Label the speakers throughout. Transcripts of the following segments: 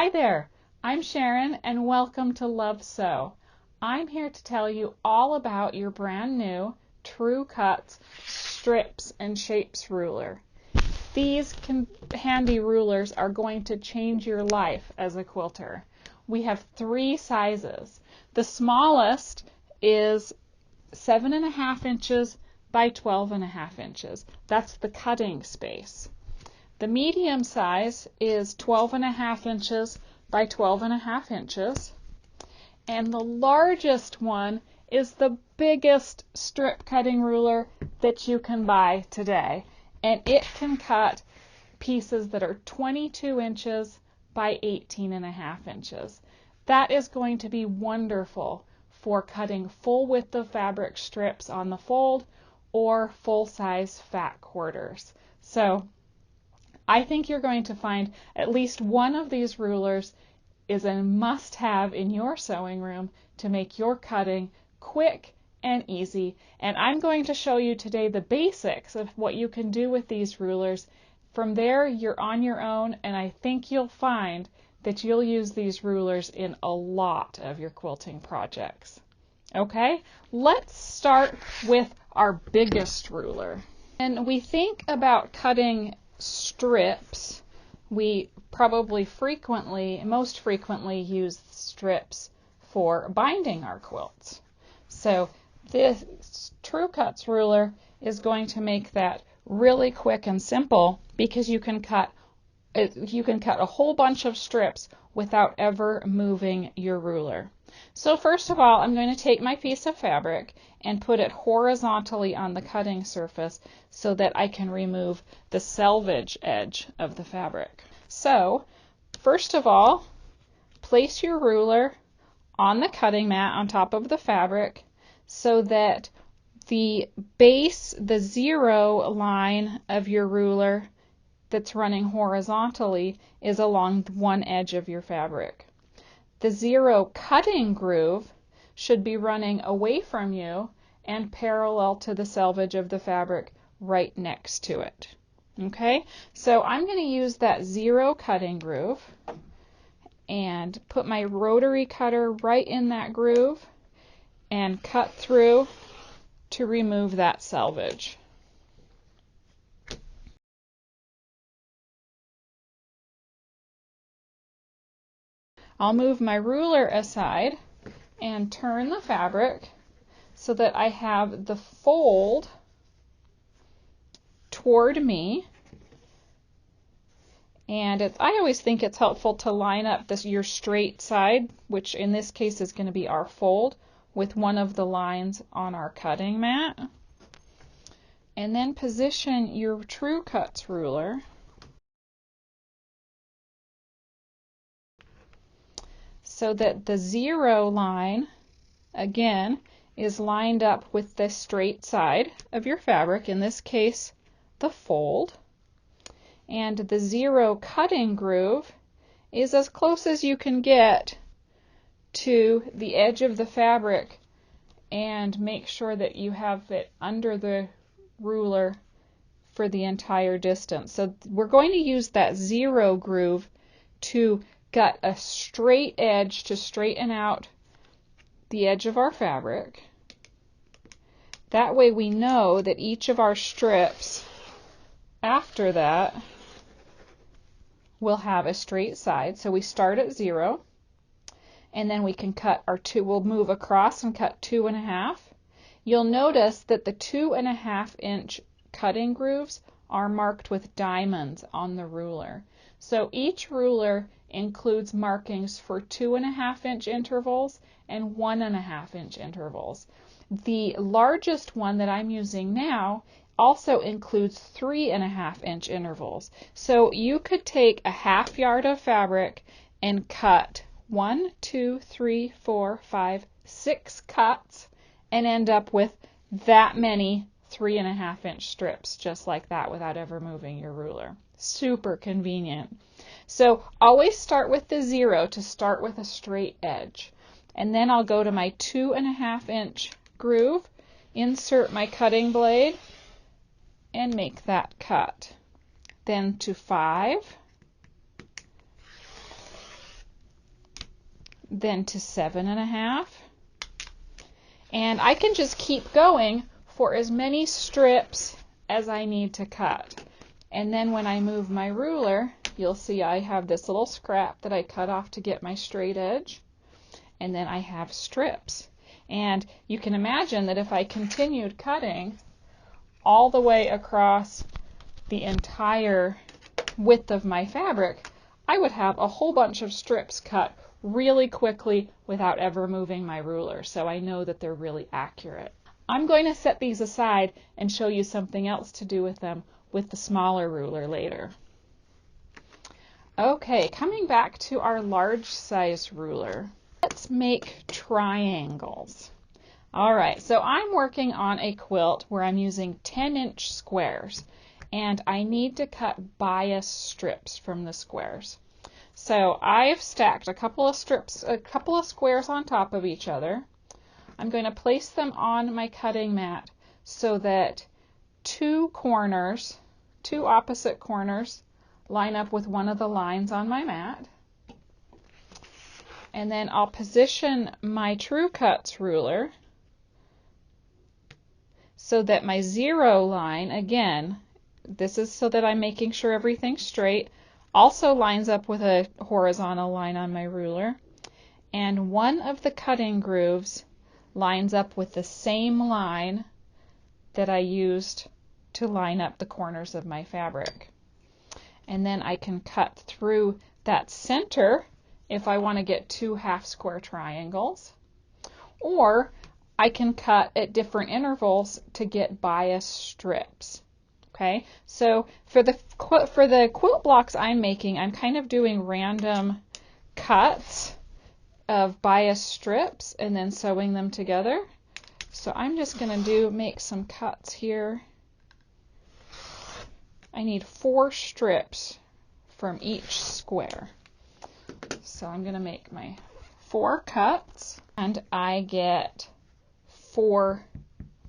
Speaker 1: Hi there, I'm Sharon and welcome to Love Sew. I'm here to tell you all about your brand new True Cuts Strips and Shapes ruler. These handy rulers are going to change your life as a quilter. We have 3 sizes. The smallest is 7.5 inches by 12.5 inches. That's the cutting space. The medium size is 12.5 inches by 12.5 inches. And the largest one is the biggest strip cutting ruler that you can buy today. And it can cut pieces that are 22 inches by 18.5 inches. That is going to be wonderful for cutting full width of fabric strips on the fold or full size fat quarters. So I think you're going to find at least one of these rulers is a must-have in your sewing room to make your cutting quick and easy. And I'm going to show you today the basics of what you can do with these rulers. From there, you're on your own, and I think you'll find that you'll use these rulers in a lot of your quilting projects. Okay, let's start with our biggest ruler. And we think about cutting strips. We probably most frequently use strips for binding our quilts. So this True Cuts ruler is going to make that really quick and simple because you can cut a whole bunch of strips without ever moving your ruler. So first of all, I'm going to take my piece of fabric and put it horizontally on the cutting surface so that I can remove the selvage edge of the fabric. So first of all, place your ruler on the cutting mat on top of the fabric so that the base, the 0 line of your ruler that's running horizontally is along one edge of your fabric. The 0 cutting groove should be running away from you and parallel to the selvage of the fabric right next to it. Okay, so I'm going to use that 0 cutting groove and put my rotary cutter right in that groove and cut through to remove that selvage. I'll move my ruler aside and turn the fabric so that I have the fold toward me. And I always think it's helpful to line up your straight side, which in this case is going to be our fold, with one of the lines on our cutting mat. And then position your True Cuts ruler so that the 0 line, again, is lined up with the straight side of your fabric, in this case the fold. And the 0 cutting groove is as close as you can get to the edge of the fabric, and make sure that you have it under the ruler for the entire distance. So we're going to use that 0 groove to gut a straight edge to straighten out the edge of our fabric. That way we know that each of our strips after that will have a straight side. So we start at 0, and then we can cut our we'll move across and cut 2.5. You'll notice that the 2.5 inch cutting grooves are marked with diamonds on the ruler. So each ruler includes markings for 2.5 inch intervals and 1.5 inch intervals. The largest one that I'm using now also includes 3.5 inch intervals. So you could take a 1/2 yard of fabric and cut 1, 2, 3, 4, 5, 6 cuts and end up with that many 3.5 inch strips just like that without ever moving your ruler. Super convenient. So always start with the 0 to start with a straight edge. And then I'll go to my 2.5 inch groove, insert my cutting blade, and make that cut. Then to 5, then to 7.5. And I can just keep going for as many strips as I need to cut. And then when I move my ruler, you'll see I have this little scrap that I cut off to get my straight edge. And then I have strips. And you can imagine that if I continued cutting all the way across the entire width of my fabric, I would have a whole bunch of strips cut really quickly without ever moving my ruler, so I know that they're really accurate. I'm going to set these aside and show you something else to do with them with the smaller ruler later. Okay, coming back to our large size ruler, let's make triangles. All right, so I'm working on a quilt where I'm using 10-inch squares, and I need to cut bias strips from the squares. So I've stacked a couple of squares on top of each other. I'm going to place them on my cutting mat so that two opposite corners line up with one of the lines on my mat. And then I'll position my True Cuts ruler so that my 0 line, again, this is so that I'm making sure everything's straight, also lines up with a horizontal line on my ruler, and one of the cutting grooves lines up with the same line that I used to line up the corners of my fabric. And then I can cut through that center if I want to get 2 half square triangles, or I can cut at different intervals to get bias strips. Okay, so for the quilt blocks I'm making, I'm kind of doing random cuts of bias strips and then sewing them together. So I'm just going to make some cuts here. I need 4 strips from each square. So I'm going to make my 4 cuts, and I get 4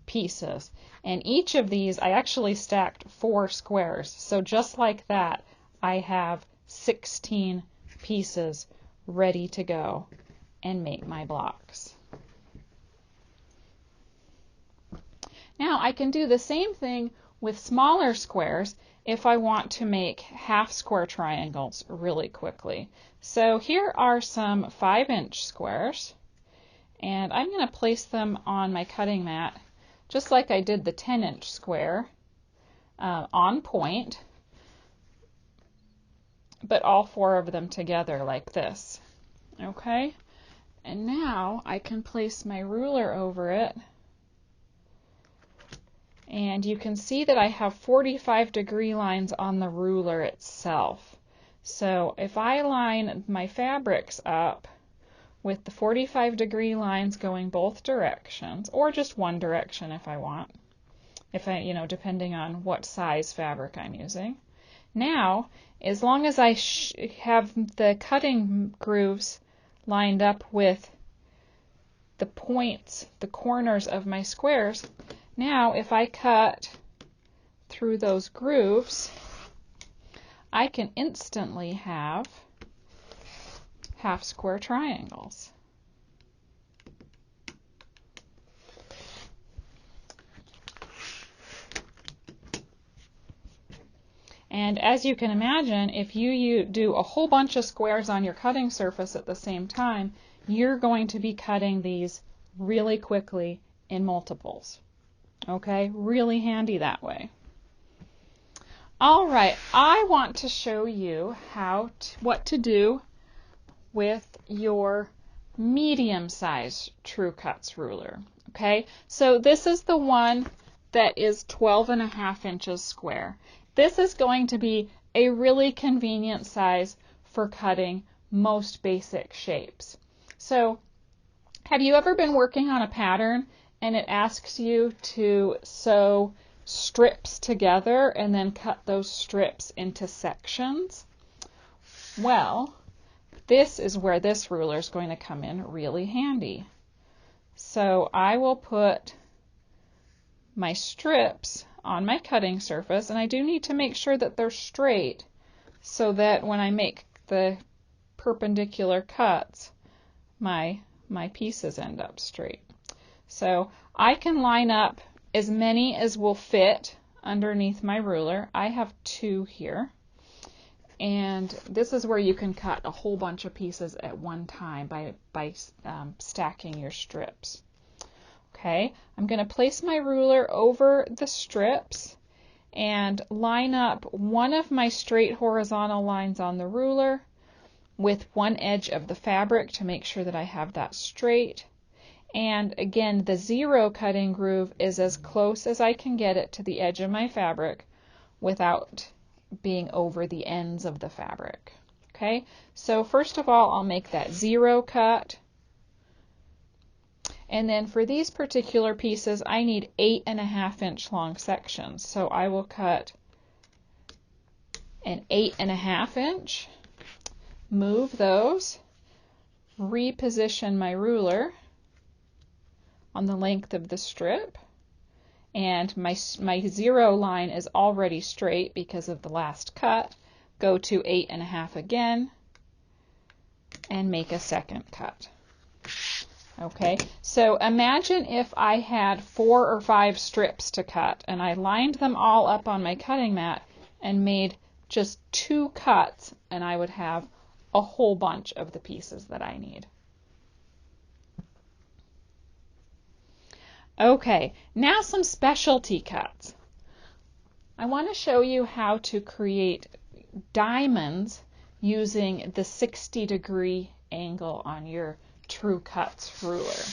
Speaker 1: pieces. And each of these, I actually stacked 4 squares. So just like that, I have 16 pieces ready to go and make my blocks. Now I can do the same thing with smaller squares if I want to make half square triangles really quickly. So here are some 5-inch squares, and I'm going to place them on my cutting mat just like I did the 10-inch square, on point, but all 4 of them together like this. Okay, and now I can place my ruler over it, and you can see that I have 45-degree lines on the ruler itself. So if I line my fabrics up with the 45-degree lines going both directions, or just one direction if I want, depending on what size fabric I'm using. Now, as long as I have the cutting grooves lined up with the points, the corners of my squares, now if I cut through those grooves, I can instantly have half square triangles. And as you can imagine, if you do a whole bunch of squares on your cutting surface at the same time, you're going to be cutting these really quickly in multiples. Okay, really handy that way. All right, I want to show you what to do with your medium-sized True Cuts ruler. Okay, so this is the one that is 12.5 inches square. This is going to be a really convenient size for cutting most basic shapes. So, have you ever been working on a pattern and it asks you to sew strips together and then cut those strips into sections? Well, this is where this ruler is going to come in really handy. So I will put my strips on my cutting surface, and I do need to make sure that they're straight so that when I make the perpendicular cuts, my pieces end up straight. So I can line up as many as will fit underneath my ruler. I have 2 here. And this is where you can cut a whole bunch of pieces at one time by stacking your strips. Okay, I'm going to place my ruler over the strips and line up one of my straight horizontal lines on the ruler with one edge of the fabric to make sure that I have that straight. And again, the 0 cutting groove is as close as I can get it to the edge of my fabric without being over the ends of the fabric. Okay, so first of all, I'll make that 0 cut. And then for these particular pieces, I need 8.5 inch long sections. So I will cut an 8.5 inch, move those, reposition my ruler on the length of the strip, and my 0 line is already straight because of the last cut. Go to 8.5 again and make a second cut. Okay, so imagine if I had 4 or 5 strips to cut and I lined them all up on my cutting mat and made just 2 cuts, and I would have a whole bunch of the pieces that I need. Okay, now some specialty cuts. I want to show you how to create diamonds using the 60-degree angle on your True Cuts ruler.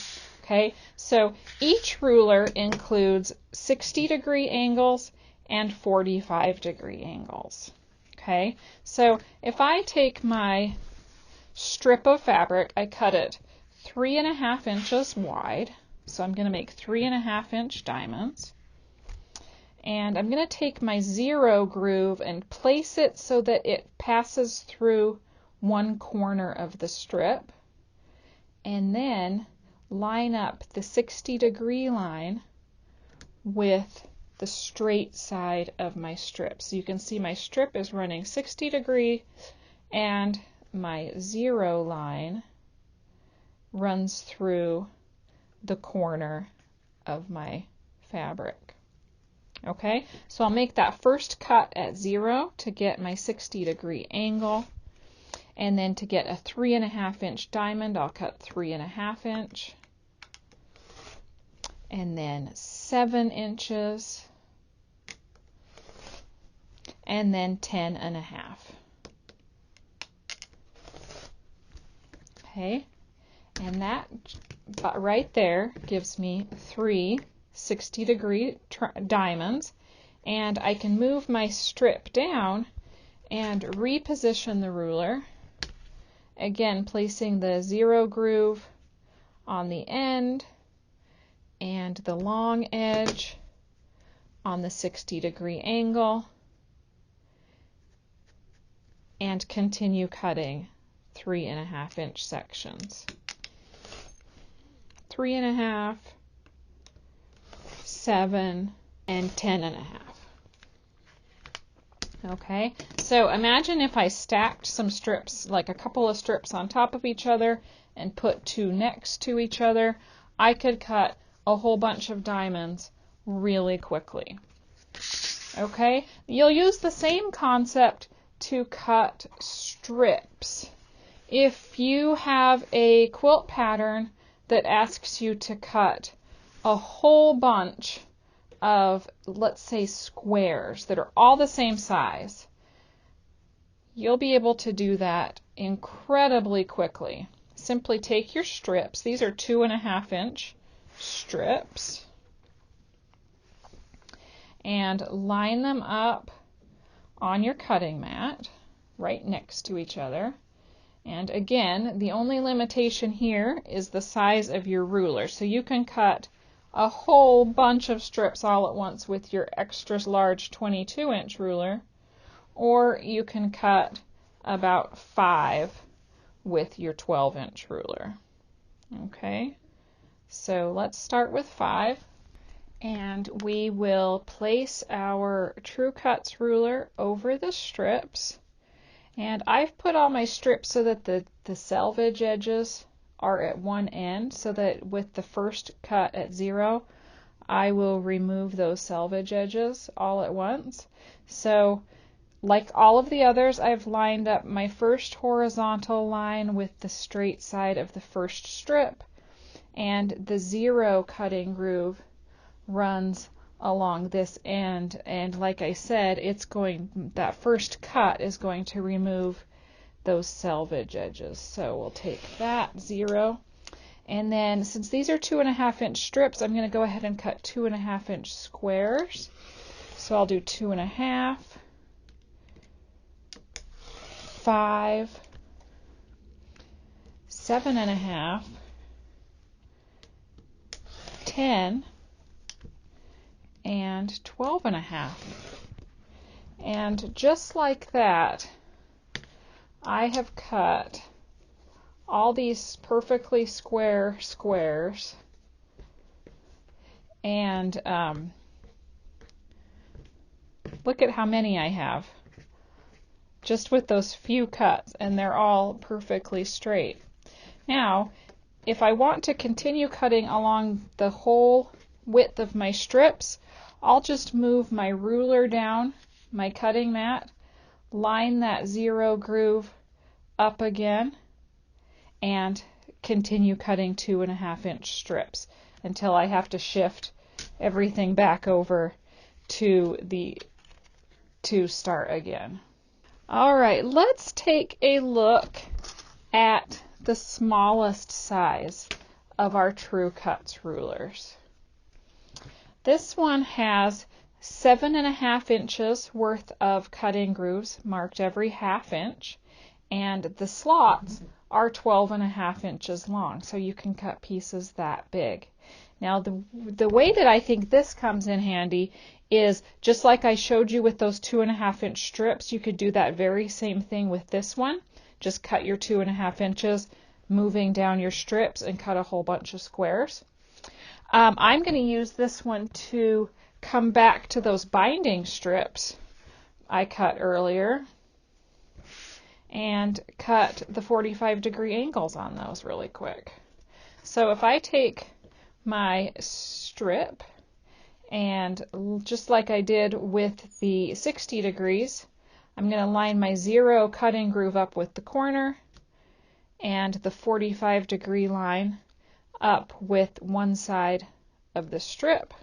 Speaker 1: Okay, so each ruler includes 60-degree angles and 45-degree angles. Okay, so if I take my strip of fabric, I cut it 3.5 inches wide. So I'm going to make 3.5 inch diamonds. And I'm going to take my 0 groove and place it so that it passes through one corner of the strip. And then line up the 60-degree line with the straight side of my strip. So you can see my strip is running 60 degrees and my 0 line runs through the corner of my fabric. Okay, so I'll make that first cut at 0 to get my 60-degree angle, and then to get a 3.5 inch diamond, I'll cut 3.5 inch, and then 7 inches, and then 10.5. Okay, and that right there gives me 3 60-degree diamonds, and I can move my strip down and reposition the ruler, again placing the 0 groove on the end and the long edge on the 60-degree angle, and continue cutting 3.5 inch sections. 3.5, 7, and 10.5. Okay, so imagine if I stacked some strips, like a couple of strips on top of each other, and put 2 next to each other. I could cut a whole bunch of diamonds really quickly. Okay, you'll use the same concept to cut strips. If you have a quilt pattern that asks you to cut a whole bunch of, let's say, squares that are all the same size, you'll be able to do that incredibly quickly. Simply take your strips. These are 2.5 inch strips, and line them up on your cutting mat right next to each other. And again, the only limitation here is the size of your ruler. So you can cut a whole bunch of strips all at once with your extra large 22-inch ruler, or you can cut about 5 with your 12-inch ruler. Okay, so let's start with 5, and we will place our True Cuts ruler over the strips. And I've put all my strips so that the selvage edges are at one end, so that with the first cut at 0, I will remove those selvage edges all at once. So like all of the others, I've lined up my first horizontal line with the straight side of the first strip, and the 0 cutting groove runs along this end, and like I said, that first cut is going to remove those selvage edges. So we'll take that 0, and then since these are 2.5-inch strips, I'm going to go ahead and cut 2.5-inch squares. So I'll do 2.5, 5, 7.5, 10, and 12.5. And just like that, I have cut all these perfectly square squares, and look at how many I have just with those few cuts, and they're all perfectly straight. Now, if I want to continue cutting along the whole width of my strips, I'll just move my ruler down my cutting mat, line that 0 groove up again, and continue cutting 2.5-inch strips until I have to shift everything back over to start again. All right, let's take a look at the smallest size of our True Cuts rulers. This one has 7.5 inches worth of cutting grooves marked every ½ inch, and the slots are 12.5 inches long, so you can cut pieces that big. Now the way that I think this comes in handy is just like I showed you with those 2.5-inch strips, you could do that very same thing with this one. Just cut your 2.5 inches, moving down your strips, and cut a whole bunch of squares. I'm going to use this one to come back to those binding strips I cut earlier and cut the 45-degree angles on those really quick. So if I take my strip, and just like I did with the 60 degrees, I'm going to line my 0 cutting groove up with the corner and the 45-degree line up with one side of the strip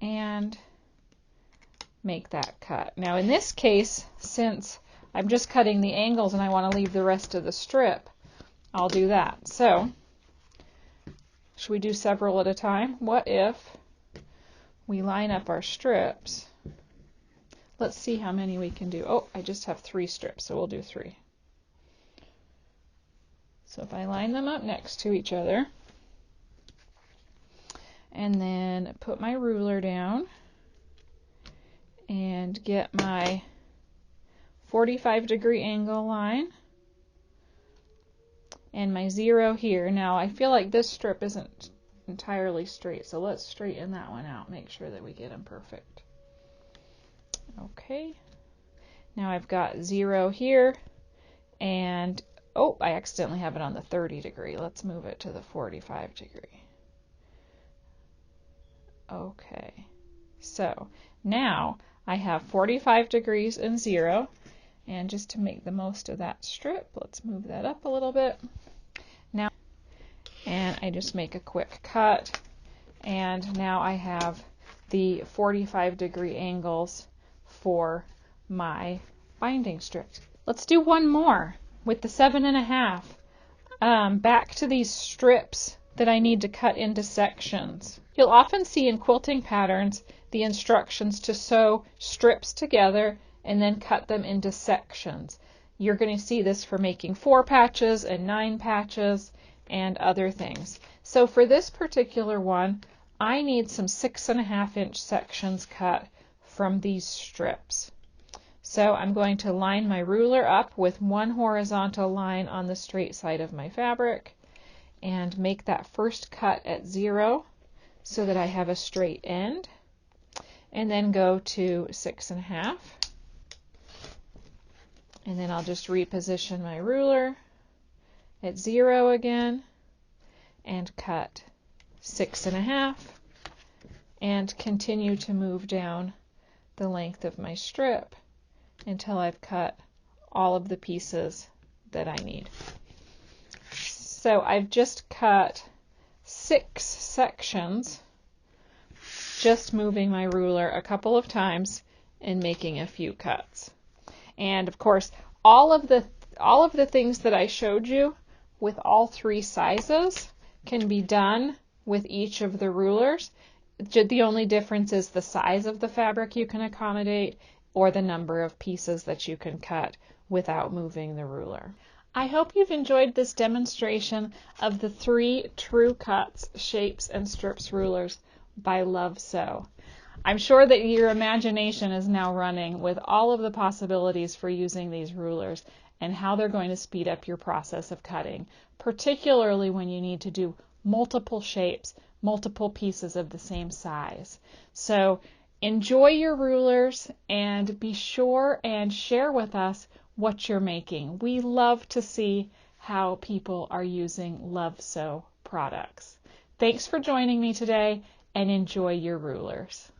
Speaker 1: and make that cut. Now in this case, since I'm just cutting the angles and I want to leave the rest of the strip, I'll do that. So should we do several at a time? What if we line up our strips? Let's see how many we can do. Oh, I just have 3 strips, so we'll do 3. So if I line them up next to each other, and then put my ruler down and get my 45-degree angle line and my 0 here. Now I feel like this strip isn't entirely straight, so let's straighten that one out, make sure that we get them perfect. Okay, now I've got 0 here, and oh, I accidentally have it on the 30 degree. Let's move it to the 45 degree. Okay, so now I have 45 degrees and 0, and just to make the most of that strip, let's move that up a little bit. Now, and I just make a quick cut, and now I have the 45-degree angles for my binding strips. Let's do one more with the 7.5. Back to these strips that I need to cut into sections. You'll often see in quilting patterns the instructions to sew strips together and then cut them into sections. You're going to see this for making 4 patches and 9 patches and other things. So for this particular one, I need some 6.5-inch sections cut from these strips. So I'm going to line my ruler up with one horizontal line on the straight side of my fabric and make that first cut at 0 so that I have a straight end, and then go to 6.5, and then I'll just reposition my ruler at 0 again and cut 6.5 and continue to move down the length of my strip until I've cut all of the pieces that I need. So I've just cut 6 sections, just moving my ruler a couple of times and making a few cuts. And of course, all of the things that I showed you with all 3 sizes can be done with each of the rulers. The only difference is the size of the fabric you can accommodate or the number of pieces that you can cut without moving the ruler. I hope you've enjoyed this demonstration of the 3 True Cuts, Shapes, and Strips rulers by Love Sew. I'm sure that your imagination is now running with all of the possibilities for using these rulers and how they're going to speed up your process of cutting, particularly when you need to do multiple shapes, multiple pieces of the same size. So enjoy your rulers and be sure and share with us what you're making. We love to see how people are using Love Sew products. Thanks for joining me today and enjoy your rulers.